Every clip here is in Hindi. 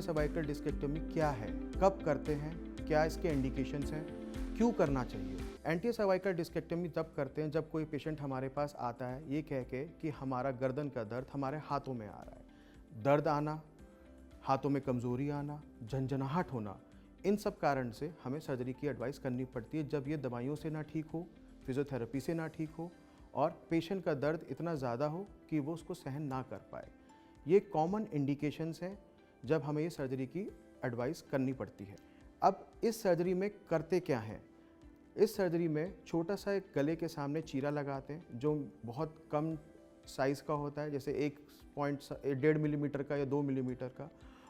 सर्वाइकल डिस्केक्टमी क्या है, कब करते हैं, क्या इसके इंडिकेशंस हैं, क्यों करना चाहिए। एंटी सर्वाइकल डिस्केक्टमी तब करते हैं जब कोई पेशेंट हमारे पास आता है ये कह के कि हमारा गर्दन का दर्द हमारे हाथों में आ रहा है। दर्द आना, हाथों में कमज़ोरी आना, झंझनाहट होना, इन सब कारण से हमें सर्जरी की एडवाइस करनी पड़ती है जब ये दवाइयों से ना ठीक हो, फिजियोथेरेपी से ना ठीक हो और पेशेंट का दर्द इतना ज़्यादा हो कि वो उसको सहन ना कर पाए। ये कॉमन इंडिकेशंस हैं जब हमें ये सर्जरी की एडवाइस करनी पड़ती है। अब इस सर्जरी में करते क्या हैं? इस सर्जरी में छोटा सा एक गले के सामने चीरा लगाते हैं जो बहुत कम साइज़ का होता है, जैसे 1.1 मिलीमीटर का या 2 मिलीमीटर का,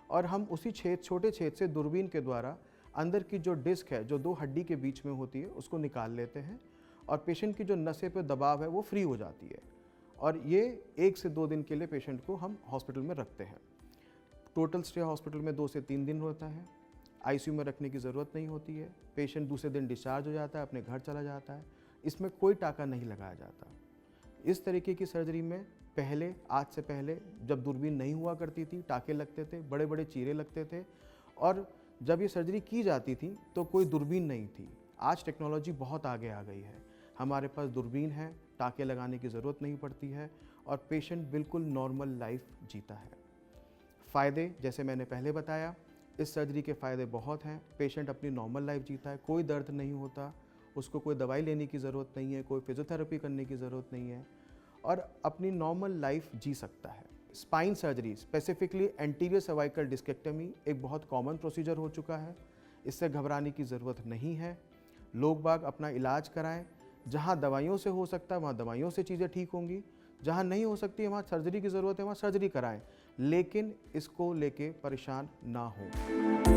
और हम उसी छोटे छेद से दूरबीन के द्वारा अंदर की जो डिस्क है जो दो हड्डी के बीच में होती है उसको निकाल लेते हैं और पेशेंट की जो नसें पे दबाव है वो फ्री हो जाती है और ये 1 से 2 दिन के लिए पेशेंट को हम हॉस्पिटल में रखते हैं। टोटल स्टे हॉस्पिटल में 2 से 3 दिन होता है। आईसीयू में रखने की ज़रूरत नहीं होती है। पेशेंट दूसरे दिन डिस्चार्ज हो जाता है, अपने घर चला जाता है। इसमें कोई टाका नहीं लगाया जाता। इस तरीके की सर्जरी में पहले, आज से पहले जब दूरबीन नहीं हुआ करती थी, टाके लगते थे, बड़े बड़े चीरे लगते थे और जब ये सर्जरी की जाती थी तो कोई दूरबीन नहीं थी। आज टेक्नोलॉजी बहुत आगे आ गई है, हमारे पास दूरबीन है, टाके लगाने की ज़रूरत नहीं पड़ती है और पेशेंट बिल्कुल नॉर्मल लाइफ जीता है। फ़ायदे जैसे मैंने पहले बताया, इस सर्जरी के फ़ायदे बहुत हैं। पेशेंट अपनी नॉर्मल लाइफ जीता है, कोई दर्द नहीं होता, उसको कोई दवाई लेने की ज़रूरत नहीं है, कोई फिजियोथेरेपी करने की ज़रूरत नहीं है और अपनी नॉर्मल लाइफ जी सकता है। Spine surgery, specifically anterior cervical discectomy, एक बहुत कॉमन प्रोसीजर हो चुका है। इससे घबराने की ज़रूरत नहीं है। लोग बाग अपना इलाज कराएं। जहाँ दवाइयों से हो सकता है वहाँ दवाइयों से चीज़ें ठीक होंगी, जहाँ नहीं हो सकती है वहाँ सर्जरी की ज़रूरत है वहाँ सर्जरी कराएं, लेकिन इसको लेके परेशान ना हो।